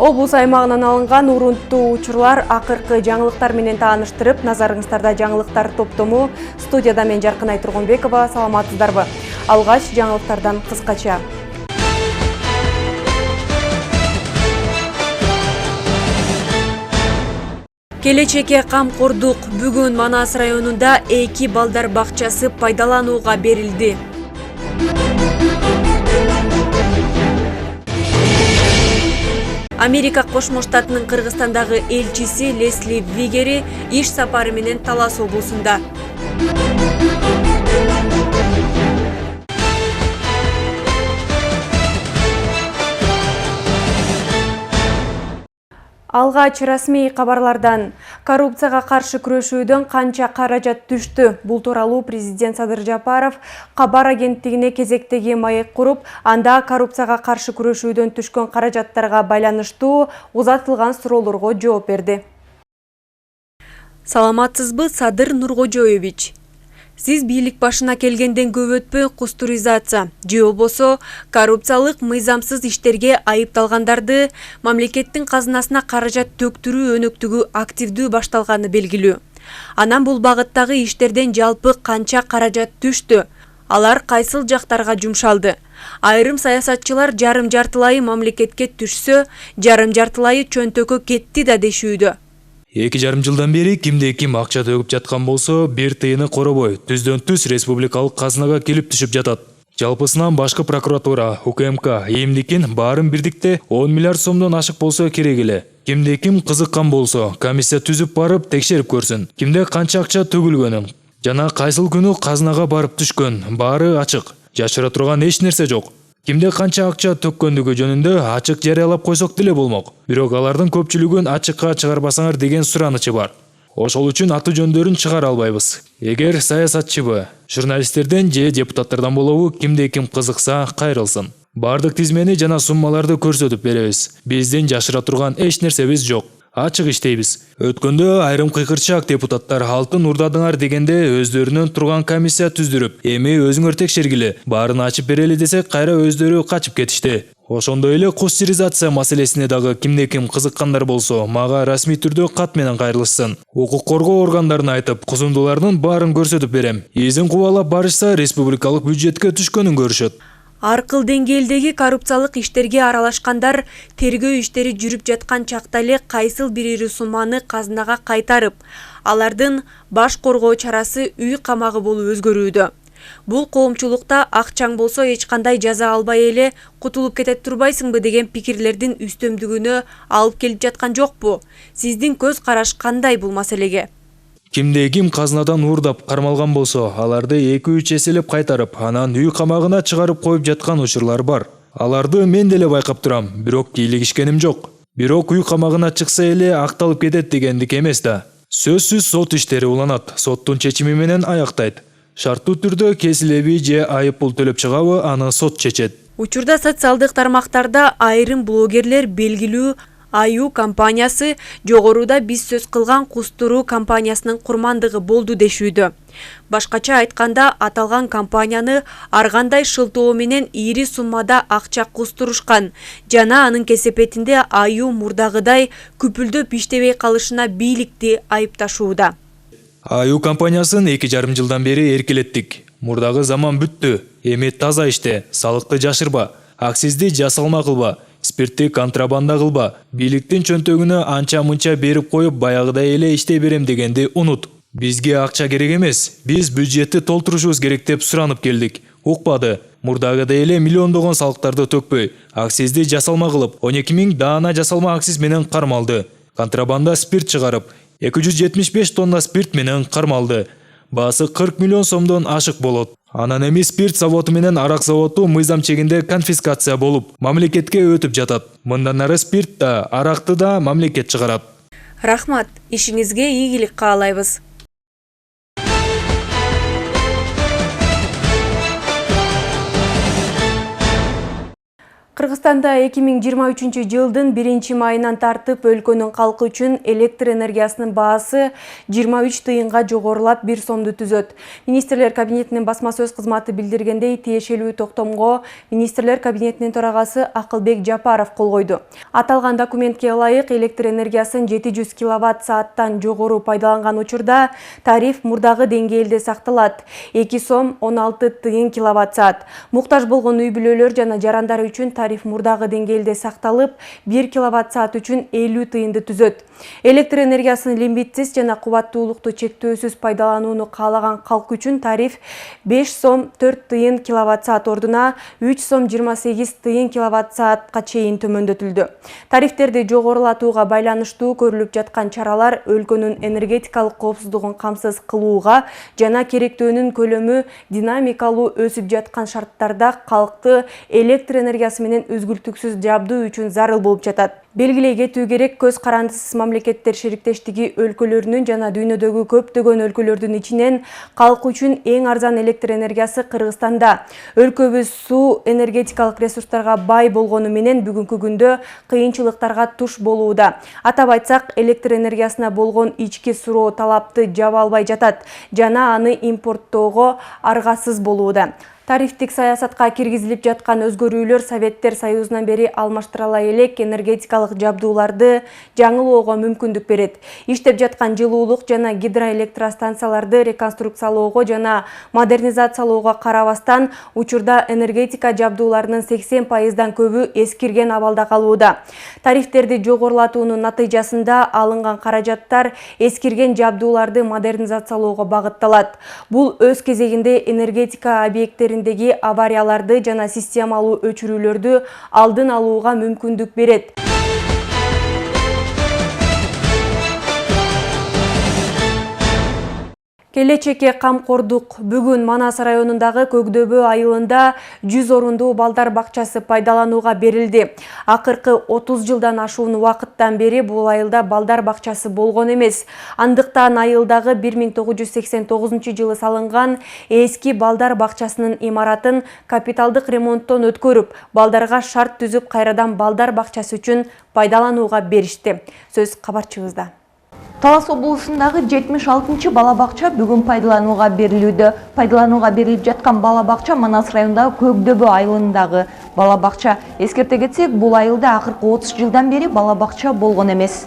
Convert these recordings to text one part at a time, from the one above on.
Облус аймагынан алынган урунттуу учурлар акыркы жаңылыктар менен тааныштырып, назарыңыздарда жаңылыктар топтому. Студияда мен Жаркынай Тургунбекова. Саламатсыздарбы? Алгач жаңылыктардан кыскача. Келечекке камкордук. Бүгүн Манас районунда 2 балдар бакчасы пайдаланууга берилди. Америка Кошмо Штатынын Кыргызстандагы элчиси Лесли Вигери иш сапары менен Талас облусунда. Алгач расмий кабарлардан. Коррупцияга каршы күрөшүүдөн канча каражат түштү? Бул тууралуу президент Садыр Жапаров кабар агенттигине кезектеги маек куруп, анда коррупцияга каршы күрөшүүдөн түшкөн каражаттарга байланыштуу узатылган суроолорго жооп берди. Саламатсызбы, Садыр Нуркожоевич? Сиз бийлик башына келгенден көп өтпөй кустуризация же болбосо коррупциялык мыйзамсыз иштерге айыпталгандарды мамлекеттин казынасына каражат төктүрүү өнөктүгү активдүү башталганы белгилүү. Анан бул багыттагы иштерден жалпы канча каражат түштү? Алар кайсыл жактарга жумшалды? Айрым саясатчылар жарым-жартылайы мамлекетке түшсө, жарым-жартылайы чөнтөккө кетти да дешүүдө. 2,5 жылдан бери кимде ким акча төгүп жаткан болсо, бир тыйыны коробой, түздөн түз республикалык казынага келип түшүп жатат. Жалпысынан башкы прокуратура, УКМК эмдикин баарын бирдикте 10 миллиард сомдон ашык болсо керек эле. Кимде ким кызыккан болсо, комиссия түзүп барып текшерип көрсүн. Кимде канча акча төгүлгөнүн жана кайсыл күнү казынага барып түшкөн, баары ачык. Жашыра турган эч нерсе жок. Кимде канча акча төккөндүгү жөнүндө ачык жарыялап койсок деле болмок. Бирок алардын көпчүлүгүн ачыкка чыгарбасаңар деген суранычы бар. Ошол үчүн аты жөндөрүн чыгара албайбыз. Эгер саясатчыбы, журналисттерден же депутаттардан болобу кимде ким кызыкса кайрылсын. Бардык тизмени жана суммаларды көрсөтүп беребиз. Биздин жашыра турган эч нерсебиз жок. Ачык иштейбиз. Өткөндө айрым кыйкырчак депутаттар алтын урдадыңар дегенде өздөрүнөн турган комиссия түздүрүп, эми өзүңөр текшергиле, баарын ачып берели десек, кайра өздөрү качып кетишти. Ошондой эле кустуризация маселесине дагы кимде ким кызыккандар болсо, мага расмий түрдө кат менен кайрылышсын. Укук коргоо органдарына айтып, кузундуулардын баарын көрсөтүп берем. Изин кубалап барышса, республикалык бюджетке түшкөнүн көрүшөт. Аркыл деңгээлдеги коррупциялык иштерге аралашкандар тергөө иштери жүрүп жаткан чакта эле кайсыл бир ири сумманы казынага кайтарып, алардын баш коргоо чарасы үй камагы болуп өзгөрүүдө. Бул коомчулукта акчаң болсо эч кандай жаза албай эле кутулуп кетет турбайсыңбы деген пикирлердин үстөмдүгүнө алып келип жаткан жокпу? Сиздин көз караш кандай бул маселеге? Кимде ким казынадан уурдап кармалган болсо, аларды 2-3 эселеп кайтарып, анан үй камагына чыгарып коюп жаткан учурлар бар. Аларды мен деле байкап турам, бирок кийлигишкеним жок. Бирок үй камагына чыкса эле акталып кетет дегендик эмес да. Сөзсүз сот иштери уланат, соттун чечими менен аяктайт. Шарттуу түрдө кесилеби же айып пул төлөп чыгабы, аны сот чечет. Учурда социалдык тармактарда айрым блогерлер белгилүү Аю компаниясы жогоруда биз сөз кылган кустуруу компаниясынын курмандыгы болду дешүүдө. Башкача айтканда, аталган компанияны ар кандай шылтоо менен ири суммада акча кустурушкан жана анын кесепетинде Аю мурдагыдай күпүлдөп иштебей калышына бийликти айыпташууда. Аю компаниясын 2,5 жылдан бери эркелеттик. Мурдагы заман бүттү. Эми таза иште, салыкты жашырба, аксизди жасалма кылба, спиртти контрабанда кылба, бийликтин чөнтөгүнө анча-мынча берип коюп баягыдай эле иштей берем дегенди унут. Бизге акча керек эмес, биз бюджетти толтурушубуз керек деп суранып келдик. Укпады. Мурдагыдай эле миллиондогон салыктарды төкпөй, аксизди жасалма кылып, 12 000 даана жасалма акциз менен кармалды. Контрабанда спирт чыгарып, 275 тонна спирт менен кармалды. Баасы 40 миллион сомдон ашык болот. Анан эми спирт заводу менен арак заводу мыйзам чегинде конфискация болуп, мамлекетке өтүп жатат. Мындан ары спирт да, аракты да мамлекет чыгарат. Рахмат, ишиңизге ийгилик каалайбыз. Кыргызстанда 2023 жылдын 1-майынан тартып өлкөнүн калкы үчүн электр энергиясынын баасы 23 тыйынга жогорулап 1 сомду түзөт. Министрлер кабинетинин басма сөз кызматы билдиргендей, тиешелүү токтомго Министрлер кабинетинин төрагасы Акылбек Жапаров кол койду. Аталган документке ылайык электр энергиясын 700 киловатт-сааттан жогору пайдаланган учурда тариф мурдагы деңгээлде сакталат. 2 сом 16 тыйын киловатт-саат. Муктаж болгон үй бүлөлөр жана жарандар үчүн тариф мурдагы деңгээлде сакталып, 1 киловатт-саат үчүн 50 тыйынды түзөт. Электр энергиясын лимитсиз жана кубаттуулукту чектөөсүз пайдаланууну каалаган калк үчүн тариф 5 сом 4 тыйын киловатт-саат ордуна 3 сом 28 тыйын киловатт-саатка чейин төмөндөтүлдү. Тарифтерди жогорулатууга байланыштуу көрүлүп жаткан чаралар өлкөнүн энергетикалык коопсуздугун камсыз кылууга жана керектөөнүн көлөмү динамикалуу өсүп жаткан шарттарда калкты электр энергиясы менен үзгүлтүксүз жабдуу үчүн зарыл болуп жатат. Белгилей кетүү керек, көз карандысыз мамлекеттер шериктештиги өлкөлөрүнүн жана дүйнөдөгү көптөгөн өлкөлөрдүн ичинен калк үчүн эң арзан электр энергиясы Кыргызстанда. Өлкөбүз суу энергетикалык ресурстарга бай болгону менен бүгүнкү күндө кыйынчылыктарга туш болууда. Атап айтсак, электр энергиясына болгон ички суроо талапты жаба албай жатат жана аны импорттоого аргасыз болууда. Тарифтик саясатка киргизилип жаткан өзгөрүүлөр Советтер Союзунан бери алмаштырыла элек энергетикалык жабдууларды жаңылоого мүмкүндүк берет. Иштеп жаткан жылуулук жана гидроэлектростанцияларды реконструкциялоого жана модернизациялоого карабастан, учурда энергетика жабдууларынын 80%дан көбү эскирген абалда калууда. Тарифтерди жогорулатуунун натыйжасында алынган каражаттар эскирген жабдууларды модернизациялоого багытталат. Бул өз кезегинде энергетика объекттери аварияларды жана системалуу өчүрүүлөрдү алдын алууга мүмкүндүк берет. Келечекке камкордук. Бүгүн Манас районундагы Көкдөбө айылында 100 орундуу балдар бакчасы пайдаланууга берилди. Акыркы 30 жылдан ашуун убакыттан бери бул айылда балдар бакчасы болгон эмес. Андыктан айылдагы 1989 жылы салынган эски балдар бакчасынын имаратын капиталдык ремонттон өткөрүп, балдарга шарт түзүп, кайрадан балдар бакчасы үчүн пайдаланууга беришти. Сөз кабарчыбызда. Талас облусундагы 76-чы бала бакча бүгүн пайдаланууга берилүүдө. Пайдаланууга берилип жаткан бала бакча Манас районундагы Көкдөбө айылындагы бала бакча. Эскерте кетсек, бул айылда акыркы 30 жылдан бери бала бакча болгон эмес.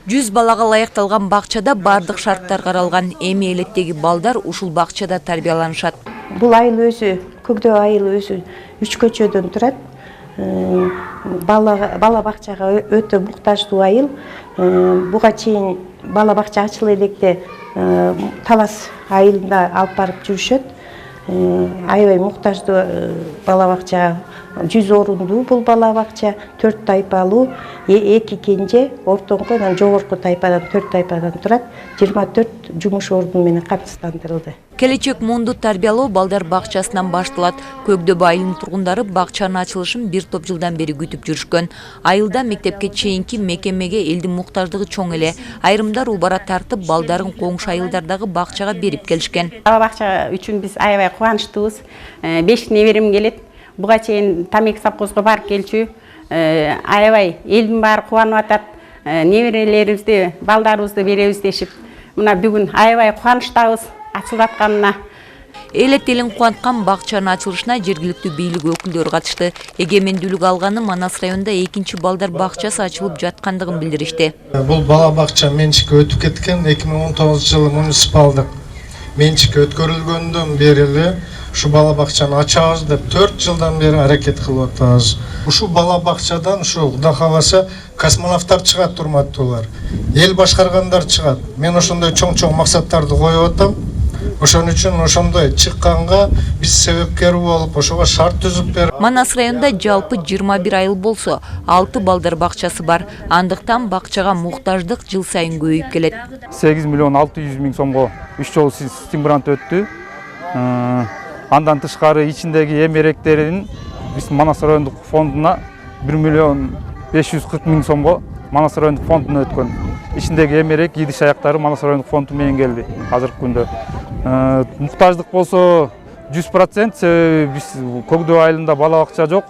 100 балага ылайыкталган бакчада бардык шарттар каралган. Эми элеттеги балдар ушул бакчада тарбияланышат. Бул айыл өзү, Көкдөбө айылы өзү 3 көчөдөн турат. Бала бакчага өтө муктаждуу айыл. Буга чейин бала бакча ачыла электе Талас айылында алып барып жүрүшөт. Аябай муктаждуу бала бакча, 100 орундуу бул бала бакча, 4 тайпалуу, 2 кенже, ортоңку анан жогорку тайпадан 4 тайпадан турат, 24 жумуш орду менен камсыздандырылды. Келечек мунду тарбиялоо балдар бакчасынан башталат. Көкдөбө айылынын тургундары бакчанын ачылышын бир топ жылдан бери күтүп жүрүшкөн. Айылда мектепке чейинки мекемеге элдин муктаждыгы чоң эле. Айрымдар убара тартып, балдарын коңшу айылдардагы бакчага берип келишкен. Бала бакча үчүн биз аябай кубанычтуубуз. 5 неберем келет. Буга чейин Тамек совхозго барып келчү. Аябай элдин баары кубанып атат. Неберелерибизди, балдарыбызды беребиз дешип, мына бүгүн аябай кубанычтабыз. Ачылатканына. Элет элин кубанткан бакчанын ачылышына жергиликтүү бийлик өкүлдөрү катышты. Эгемендүүлүк алганы Манас районунда 2-чи балдар бакчасы ачылып жаткандыгын билдиришти. Бул бала бакча менчикке өтүп кеткен. 2019 жылы муниципалдык менчикке өткөрүлгөндөн бери ушу бала бакчаны ачабыз деп 4 жылдан бери аракет кылып атабыз. Ушу бала бакчадан ушу Кудай кааласа космонавттар чыгат, урматтуулар. Эл башкаргандар чыгат. Мен ошондой чоң-чоң максаттарды коюп атам. Ошон үчүн ошондой чыкканга биз себепкер болуп, ошого шарт түзүп берип. Манас районунда жалпы 21 айыл болсо, 6 балдар бакчасы бар. Андыктан бакчага муктаждык жыл сайын көбөйүп келет. 8 миллион 600 миң сомго 3 жолу стимулянт өттү. Андан тышкары ичиндеги эмеректерин биз Манас райондук фондуна 1 миллион 540 миң сомго Манас райондук фондуна өткөн. Ичиндеги эмерек, идиш аяктары Манас райондук фонду менен келди азыркы күндө. Муктаждык болсо 100%, себеби биз Көкдөб айылында бала бакча жок.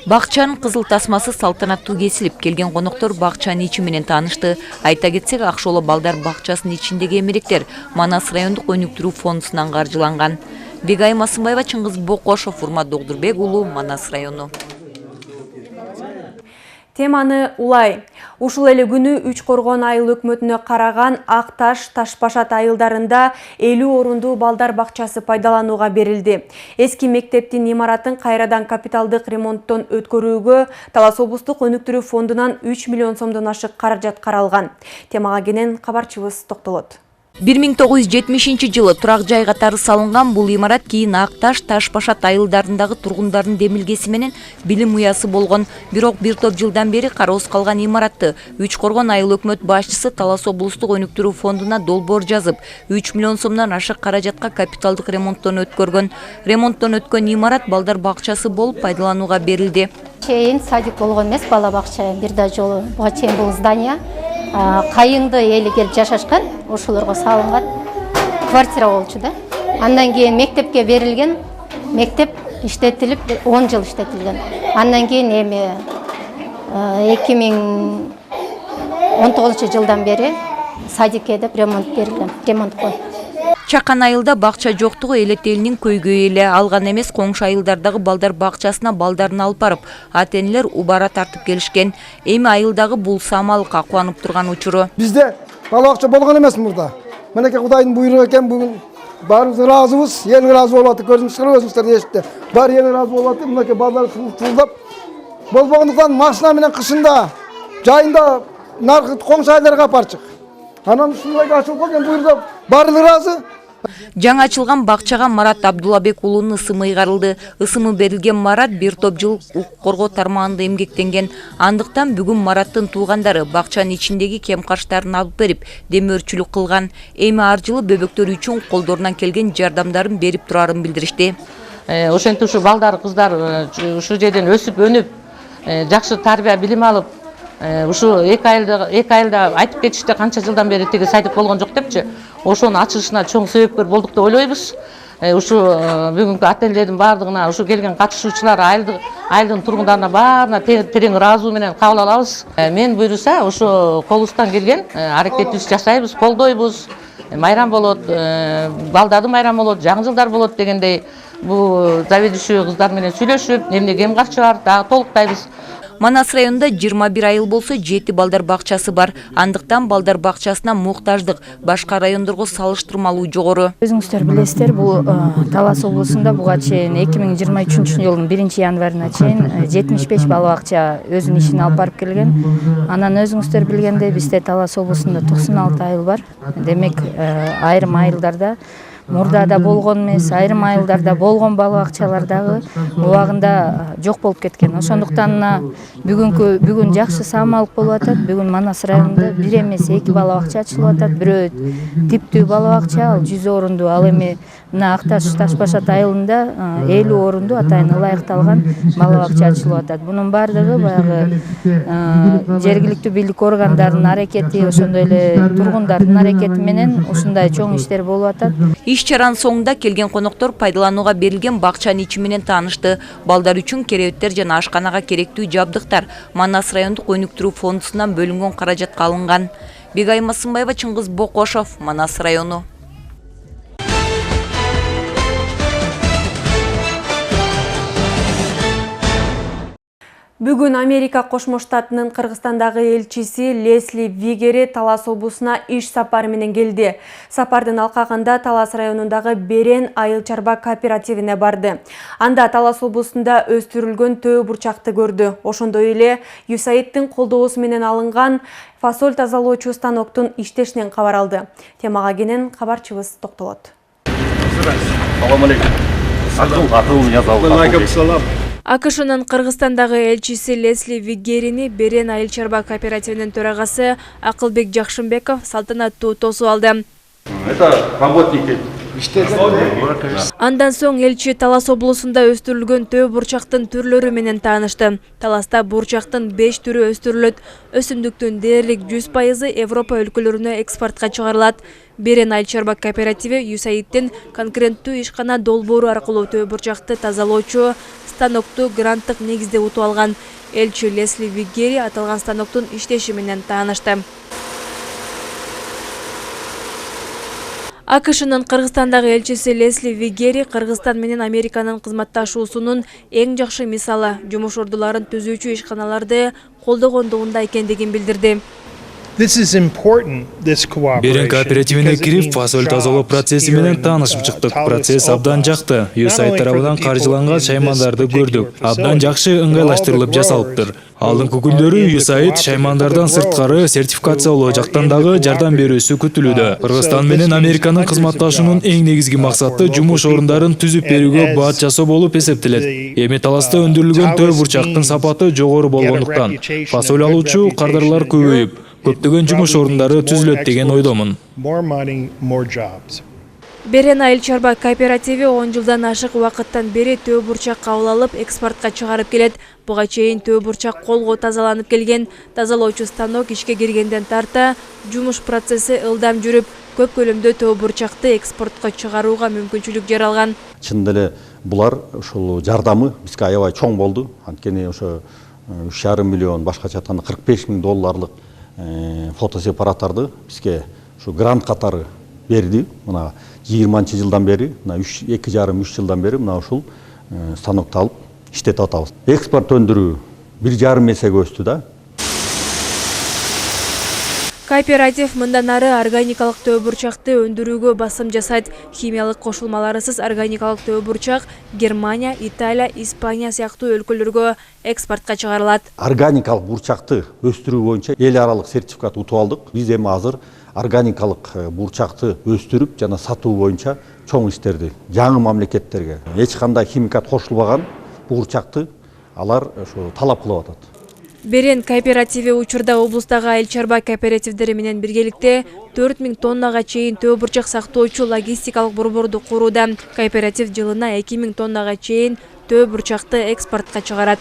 Бакчанын кызыл тасмасы салтанаттуу кесилип, келген коноктор бакчанын ичи менен таанышты. Айта кетсек, Акшооло балдар бакчасынын ичиндеги эмеректер Манас райондук өнүктүрүү фондунан каржыланган. Бегайым Асымбаева, Чыңгыз Бокошов, Урмат Догдурбек уулу, Манас району. Теманы улай. Ушул эле күнү Үч Коргон айыл өкмөтүнө караган Ак Таш, Ташбашат айылдарында 50 орундуу балдар бакчасы пайдаланууга берилди. Эски мектептин имаратын кайрадан капиталдык ремонттон өткөрүүгө Талас облустук өнүктүрүү фондунан 3 миллион сомдон ашык каражат каралган. Темага кенен кабарчыбыз токтолот. 1970 жылы турак жай катары салынган бул имарат кийин Ак Таш, Ташбашат айылдарындагы тургундардын демилгеси менен билим уясы болгон. Бирок бир топ жылдан бери кароосуз калган имаратты Үч Коргон айыл өкмөт башчысы Талас облустук өнүктүрүү фондуна долбоор жазып, 3 миллион сомдон ашык каражатка капиталдык ремонттон өткөргөн. Ремонттон өткөн имарат балдар бакчасы болуп пайдаланууга берилди. Чейин садик болгон эмес, бала бакча бир да жолу. Буга чейин бул здание кайыңды эли келип жашашкан, ошолорго салынган квартира болчу да. Андан кийин мектепке берилген, мектеп иштетилип 10 жыл иштетилген. Андан кийин эми 2019-жылдан бери садикке деп ремонт берилген, ремонтко. Чакан айылда бакча жоктугу элет элинин көйгөйү эле. Алган эмес, коңшу айылдардагы балдар бакчасына балдарын алып барып, ата-энелер убара тартып келишкен. Эми айылдагы бул самалыкка кубанып турган учуру. Бизде бала бакча болгон эмес мурда. Менеке Кудайдын буйругу экен, бүгүн баарыбыз ыраазыбыз, эл ыраазы болуп атты. Көзүңүз чыгып өзүңүздөр эшитте. Бар эл ыраазы болуп атты. Менеке балдар туулдап болбогондуктан машина менен кышында жайында наркы коңшу айылдарга апарчык. Анан ушундай ачылып калган буйругу баары ыраазы. Жаңы ачылган бакчага Марат Абдуллабек уулунун ысымы ыйгарылды. Ысымы берилген Марат бир топ жыл укук коргоо тармагында эмгектенген. Андыктан бүгүн Мараттын туугандары бакчанын ичиндеги кем каштарын алып берип, демөөрчүлүк кылган. Эми ар жылы бөбөктөр үчүн колдорунан келген жардамдарын берип турарын билдиришти. Ошентип ушу балдар, кыздар ушу жерден өсүп, өнүп, жакшы тарбия билим алып, ушу 2 айылда айтып кетишти, канча жылдан бери тиги садик болгон жок депчи. Ошонун ачылышына чоң себепкер болдук деп ойлойбуз. Ушу бүгүнкү ата-энелердин баардыгына, ушу келген катышуучулар, айылдын тургундарына баарына терең ыраазуу менен кабыл алабыз. Мен буйруса, ушу колубуздан келген аракетибизди жашайбыз, колдойбуз. Майрам болот, балдарды майрам болот, жаңы жылдар болот дегендей, бул заведующий кыздар менен сүйлөшүп, эмне кем карчы бар, дагы толуктайбыз. Манас районунда 21 айыл болсо 7 балдар бакчасы бар. Андыктан балдар бакчасына муктаждык башка райондорго салыштырмалуу жогору. Өзүңүздөр билесиздер, бул Талас облусунда буга чейин 2023-жылдын 1-январына чейин 75 бала бакча өзүнүн ишин алып барып келген. Анан өзүңүздөр билгендей, бизде Талас облусунда 96 айыл бар. Демек, айрым айылдарда мурда да болгон эмес, айрым айылдарда болгон бала бакчалар дагы убагында жок болуп кеткен. Ошондуктан бүгүн жакшы самалык болуп атат. Бүгүн Манас районунда бир эмес 2 бала бакча ачылып атат. Бирөө типтүү бала бакча, ал 100 орундуу, ал эми мына Ак Таш, Ташбашат айылында 50 орундуу атайын ылайыкталган бала бакча ачылып атат. Бунун баардыгы баягы жергиликтүү бийлик органдарынын аракети, ошондой эле тургундардын аракети менен ушундай чоң иштер болуп атат. Иш-чаранын соңунда келген коноктор пайдаланууга берилген бакчанын ичи менен таанышты. Балдар үчүн керебеттер жана ашканага керектүү жабдыктар Манас райондук өнүктүрүү фондунан бөлүнгөн каражатка алынган. Бегайым Асымбаева, Чыңгыз Бокошов, Манас району. Бүгүн Америка Кошмо Штатынын Кыргызстандагы элчиси Лесли Вигери Талас облусуна иш сапары менен келди. Сапардын алкагында Талас районундагы Берен айыл чарба кооперативине барды. Анда Талас облусунда өстүрүлгөн төө бурчакты көрдү. Ошондой эле USAID-тин колдоосу менен алынган фасоль тазалоочу станоктун иштешинен кабар алды. Темага кенен кабарчыбыз токтолот. Салам алейкум. Атым меня зовут. АКШнын Кыргызстандагы элчиси Лесли Вигерини Берен айыл чарба кооперативинин төрагасы Акылбек Жакшымбеков салтанаттуу тосуп алды. Это работники Андан соң элчи Талас облусунда өстүрүлгөн төө бурчактын түрлөрү менен таанышты. Таласта бурчактын 5 түрү өстүрүлөт. Өсүмдүктүн дээрлик 100% Европа өлкөлөрүнө экспортко чыгарылат. Берен айыл чарба кооперативи USAID'тен конкуренттүү ишкана долбоору аркылуу төө бурчакты тазалоочу станокту гранттык негизде утуп алган. Элчи Лесли Виггери аталган станоктун иштеши менен таанышты. АКШнын Кыргызстандагы элчиси Лесли Виггери Кыргызстан менен Американын кызматташуусунун эң жакшы мисалы, жумуш ордуларын түзүүчү ишканаларды колдогондугунда экендигин билдирди. Берен кооперативине кирип, фасоль тазалоо процесси менен таанышып чыктык. Процесс абдан жакты. USAID тарабынан каржыланган шаймандарды көрдүк. Абдан жакшы ыңгайлаштырылып жасалыптыр. Алдыңкы күндөрү USAID шаймандардан сырткары сертификациялоо жактан дагы жардам берүүсү күтүлүүдө. Кыргызстан менен Американын кызматташуунун эң негизги максаты жумуш орундарын түзүп берүүгө баат жасоо болуп эсептелет. Эми Таласта өндүрүлгөн төө бурчактын сапаты жогору болгондуктан фасоль алуучу кардарлар көбөйүп, көптөгөн жумуш орундары түзүлөт деген ойдомун. Берен айыл чарба кооперативи 10 жылдан ашык убакыттан бери төө бурчак кабыл алып, экспортко чыгарып келет. Буга чейин төө бурчак колго тазаланып келген. Тазалоочу станок ишке киргенден тарта жумуш процесси ылдам жүрүп, көп көлөмдө төө бурчакты экспортко чыгарууга мүмкүнчүлүк жаралган. Чындап эле булар ушул жардамы бизге аябай чоң болду. Анткени ошо 3,5 миллион, башкача айтканда 45 000 долларлык фотосепараторду бизге ушу грант катары берди. Мына 20 жылдан бери, 2,5-3 жылдан бери мына ушул станокту алып иштетип атабыз. Экспорт өндүрүү 1,5 эсеге өстү да. Кооператив мындан ары органикалык төө бурчакты өндүрүүгө басым жасайт. Химиялык кошулмаларысыз органикалык төө бурчак Германия, Италия, Испания сыяктуу өлкөлөргө экспортко чыгарылат. Органикалык бурчакты өстүрүү боюнча эл аралык сертификат утуп алдык. Биз эми азыр органикалык бурчакты өстүрүп жана сатуу боюнча чоң иштерди жаңы мамлекеттерге эч кандай химикат кошулбаган бурчакты алар ошо талап кылып атат. Берен кооперативи учурда облустагы айыл чарба кооперативдери менен биргеликте 4000 тоннага чейин төө бурчак сактоочу логистикалык борборду курууда. Кооператив жылына 2000 тоннага чейин төө бурчакты экспортко чыгарат.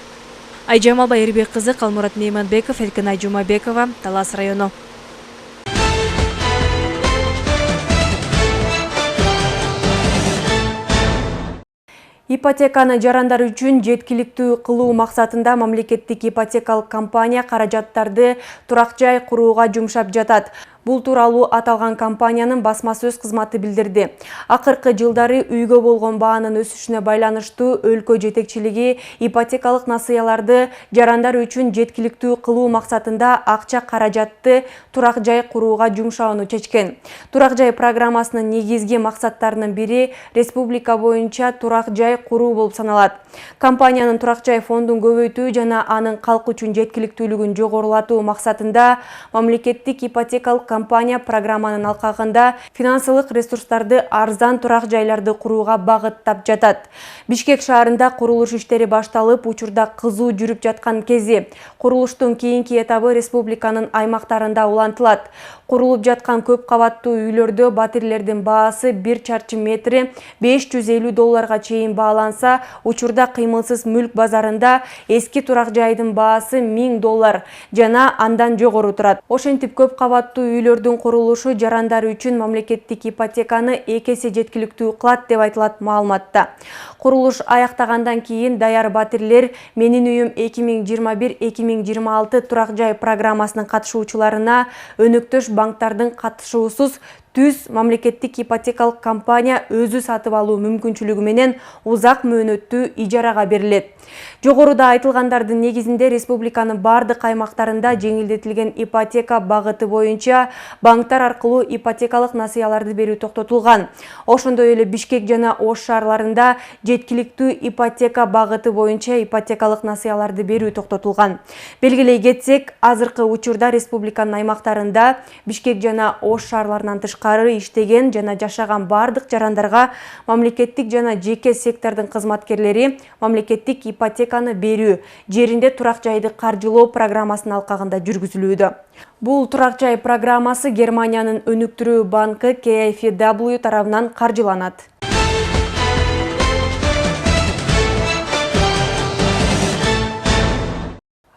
Айжамал Байырбек кызы, Калмурат Мейманбеков, Элкинай Жумабекова, Талас району. Ипотеканы жарандар үчүн жеткиликтүү кылуу максатында мамлекеттик ипотекалык компания каражаттарды турак жай курууга жумшап жатат. Бул тууралуу аталган компаниянын басма сөз кызматы билдирди. Акыркы жылдары үйгө болгон баанын өсүшүнө байланыштуу өлкө жетекчилиги ипотекалык насыяларды жарандар үчүн жеткиликтүү кылуу максатында акча каражатты турак жай курууга жумшауну чечкен. Турак жай программасынын негизги максаттарынын бири республика боюнча турак жай куруу болуп саналат. Компаниянын турак жай фондун көбөйтүү жана анын калк үчүн жеткиликтүүлүгүн жогорулатуу максатында мамлекеттик ипотекалык компания программанын алкагында финансылык ресурстарды арзан турак жайларды курууга багыттап жатат. Бишкек шаарында курулуш иштери башталып, учурда кызуу жүрүп жаткан кези. Курулуштун кийинки этабы республиканын аймактарында улантылат. Курулуп жаткан көп кабаттуу үйлөрдө батирлердин баасы 1 чарчы метри $550 чейин бааланса, учурда кыймылсыз мүлк базарында эски турак жайдын баасы $1000 жана андан жогору турат. Ошентип көп кабаттуу үйлөрдүн курулушу жарандар үчүн мамлекеттик ипотеканы 2 эсе жеткиликтүү кылат деп айтылат маалыматта. Курулуш аяктагандан кийин даяр батирлер Менин үйүм 2021-2026 турак жай программасынын катышуучуларына өнөктөш банктардын катышуусуз түз мамлекеттик ипотекалык компания өзү сатып алуу мүмкүнчүлүгү менен узак мөөнөттүү ижарага берилет. Жогоруда айтылгандардын негизинде республиканын бардык аймактарында жеңилдетилген ипотека багыты боюнча банктар аркылуу ипотекалык насыяларды берүү токтотулган. Ошондой эле Бишкек жана Ош шаарларында жеткиликтүү ипотека багыты боюнча ипотекалык насыяларды берүү токтотулган. Белгилей кетсек, азыркы учурда республиканын аймактарында Бишкек жана Ош шаарларынан тышкары тышкары иштеген жана жашаган бардык жарандарга мамлекеттик жана жеке сектордун кызматкерлери мамлекеттик ипотеканы берүү, жеринде турак жайды каржылоо программасынын алкагында жүргүзүлүүдө. Бул турак жай программасы Германиянын өнүктүрүү банкы KfW тарабынан каржыланат.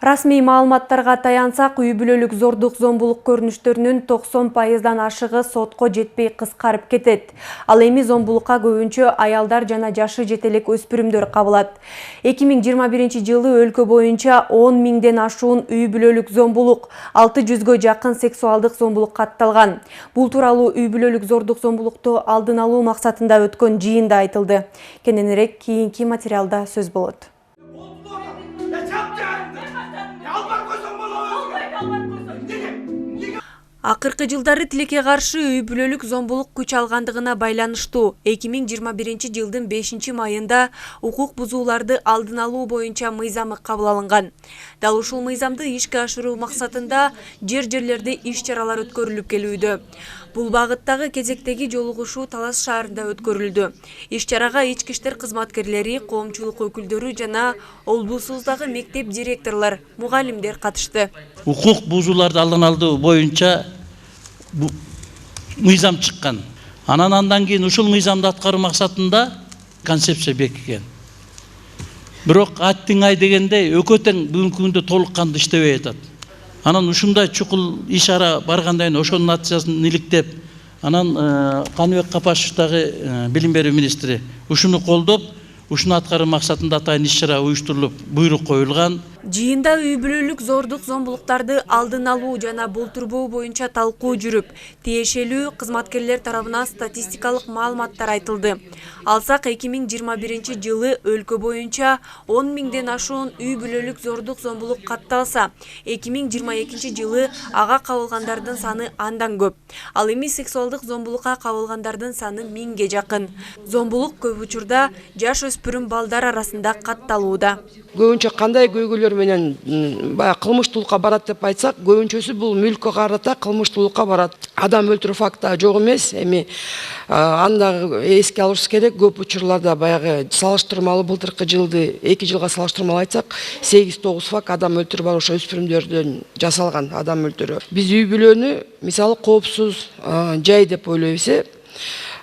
Расмий маалыматтарга таянсак, үй бүлөлүк зордук зомбулук көрүнүштөрүнүн 90%дан ашыгы сотко жетпей кыскарып кетет. Ал эми зомбулукка көбүнчө аялдар жана жашы жетелек өспүрүмдөр кабылат. 2021 жылы өлкө боюнча 10 миңден ашуун үй бүлөлүк зомбулук, 600гө жакын сексуалдык зомбулук катталган. Бул тууралуу үй бүлөлүк зордук зомбулукту алдын алуу максатында өткөн жыйында айтылды. Кененирээк кийинки материалда сөз болот. Акыркы жылдары тилекке каршы үй бүлөлүк зомбулук күч алгандыгына байланыштуу 2021 жылдын 5 майында укук бузууларды алдын алуу боюнча мыйзамы кабыл алынган. Дал ушул мыйзамды ишке ашыруу максатында жерлерде иш-чаралар өткөрүлүп келүүдө. Бул багыттагы кезектеги жолугушуу Талас шаарында өткөрүлдү. Иш-чарага ички иштер кызматкерлери, коомчулук өкүлдөрү жана облусубуздагы мектеп директорлор, мугалимдер катышты. Укук бузууларды алдын алуу боюнча мыйзам чыккан. Андан кийин ушул мыйзамды аткаруу максатында концепция бекиген. Бирок аттиңай дегенде экөө тең бүгүнкү күндө толук кандуу иштебей атат. Анан ушундай чукул иш-ара баргандан кийин ошонун натыйжасын иликтеп, анан Каныбек Капашевдагы билим берүү министри ушуну колдоп, ушуну аткаруу максатында атайын иш-чара уюштурулуп, буйрук коюлган. Жыйында үй бүлөлүк зордук зомбулуктарды алдын алуу жана болтурбоо боюнча талкуу жүрүп, тиешелүү кызматкерлер тарабынан статистикалык маалыматтар айтылды. Алсак 2021 жылы өлкө боюнча 10 миңден ашуун үй бүлөлүк зордук зомбулук катталса, 2022 жылы ага кабылгандардын саны андан көп. Ал эми сексуалдык зомбулукка кабылгандардын саны 1000ге жакын. Зомбулук көп учурда жаш өспүрүм балдар арасында катталууда. Көбүнчө кандай көйгөйлөр менен баягы кылмыштуулукка барат деп айтсак, көбүнчөсү бул мүлккө карата кылмыштуулукка барат. Адам өлтүрүү факты жок эмес, эми анда эске алышыбыз керек. Көп учурларда баягы салыштырмалуу былтыркы жылды 2 жылга салыштырмалуу айтсак, 8-9 факт адам өлтүрүү бар, ошо өспүрүмдөрдөн жасалган адам өлтүрүү. Биз үй бүлөнү мисалы коопсуз жай деп ойлойбуз.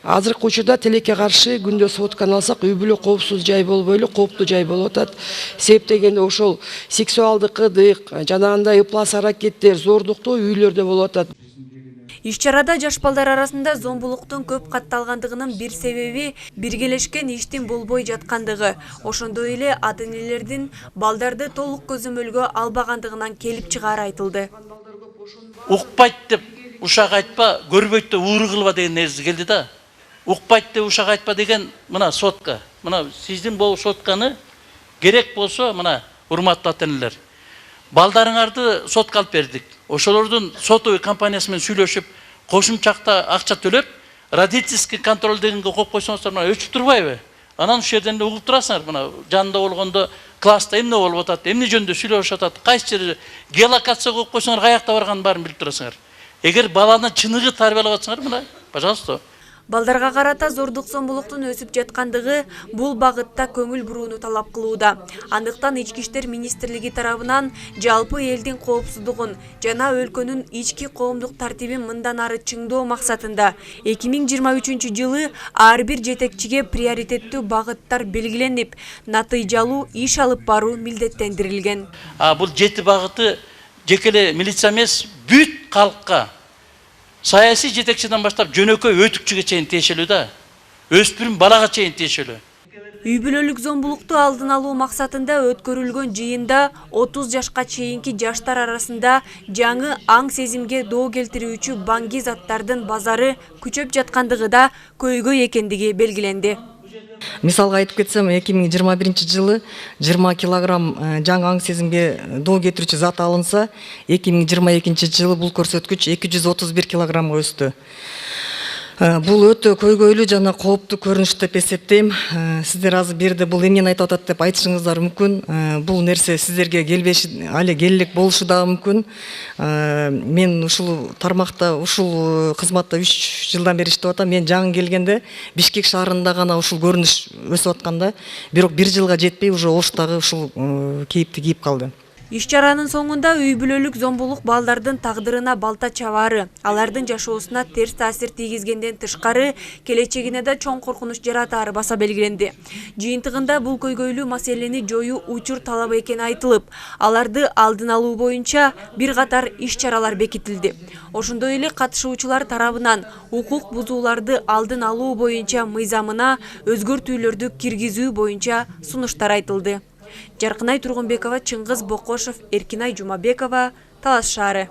Азыркы учурда тилекке каршы күндө сотканы алсак, үй бүлө коопсуз жай болбой эле кооптуу жай болуп атат. Себеп дегенде ошол сексуалдык кыдык, жанагындай ыплас аракеттер, зордуктуу үйлөрдө болуп атат. Иш-чарада жаш балдар арасында зомбулуктун көп катталгандыгынын бир себеби биргелешкен иштин болбой жаткандыгы, ошондой эле ата-энелердин балдарды толук көзөмөлгө албагандыгынан келип чыгаары айтылды. Укпайт деп ушак айтпа, көрбөйт деп ууру кылба деген нерсе келди да. Укпайт деп ушак айтпа деген мына сотка. Мына сиздин бул сотканы керек болсо, мына урматтуу ата-энелер, балдарыңарды сотко алып бердик. Ошолордун сотовый компаниясы менен сүйлөшүп, кошумчакта акча төлөп, родительский контроль дегенге коюп койсоңуздар, мына өчүп турбайбы? Анан ушул жерден эле угуп турасыңар, мына жанында болгондо класста эмне болуп атат, эмне жөнүндө сүйлөшүп атат, кайсы жерде геолокация коюп койсоңар, каякта барганын баарын билип турасыңар. Эгер баланы чыныгы тарбиялап атсаңар, мына, пожалуйста. Балдарга карата зордук зомбулуктун өсүп жаткандыгы бул багытта көңүл бурууну талап кылууда. Андыктан Ички иштер министрлиги тарабынан жалпы элдин коопсуздугун жана өлкөнүн ички коомдук тартибин мындан ары чыңдоо максатында 2023 жылы ар бир жетекчиге приоритеттүү багыттар белгиленип, натыйжалуу иш алып баруу милдеттендирилген. Бул 7 багыты жекеле милиция эмес, бүт калкка, саясий жетекчиден баштап жөнөкөй өтүкчүгө чейин тиешелүү да. Өспүрүм балага чейин тиешелүү. Үй бүлөлүк зомбулукту алдын алуу максатында өткөрүлгөн жыйында 30 жашка чейинки жаштар арасында жаңы аң сезимге доо келтирүүчү баңги заттардын базары күчөп жаткандыгы да көйгөй экендиги белгиленди. Мисалга айтып кетсем, 2021 жылы 20 килограмм жаңы аң сезимге доо кетирүүчү зат алынса, 2022 жылы бул көрсөткүч 231 килограммга өстү. Бул өтө көйгөйлүү жана кооптуу көрүнүш деп эсептейм. Сиздер азыр бирде бул эмнени айтып атат деп айтышыңыздар мүмкүн. Бул нерсе сиздерге келбеши, али келелек болушу дагы мүмкүн. Мен ушул тармакта, ушул кызматта 3 жылдан бери иштеп атам. Мен жаңы келгенде Бишкек шаарында гана ушул көрүнүш өсүп атканда, бирок 1 жылга жетпей уже Оштагы ушул кейипти кийип калды. Иш чаранын соңунда үй бүлөлүк зомбулук балдардын тагдырына балта чабаары, алардын жашоосуна терс таасир тийгизгенден тышкары, келечегине да чоң коркунуч жаратаары баса белгиленди. Жыйынтыгында бул көйгөйлүү маселени жоюу учур талабы экени айтылып, аларды алдын алуу боюнча бир катар иш чаралар бекитилди. Ошондой эле катышуучулар тарабынан укук бузууларды алдын алуу боюнча мыйзамына өзгөртүүлөрдү киргизүү боюнча сунуштар айтылды. Жаркынай Тургунбекова, Чыңгыз Бокошов, Эркинай Жумабекова, Талас шаары.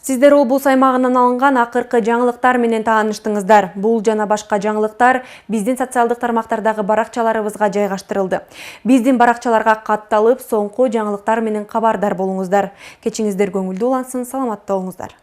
Сиздер облус аймагынан алынган акыркы жаңылыктар менен тааныштыңыздар. Бул жана башка жаңылыктар биздин социалдык тармактардагы баракчаларыбызга жайгаштырылды. Биздин баракчаларга катталып, соңку жаңылыктар менен кабардар болуңуздар. Кечиңиздер көңүлдүү улансын, саламатта болуңуздар.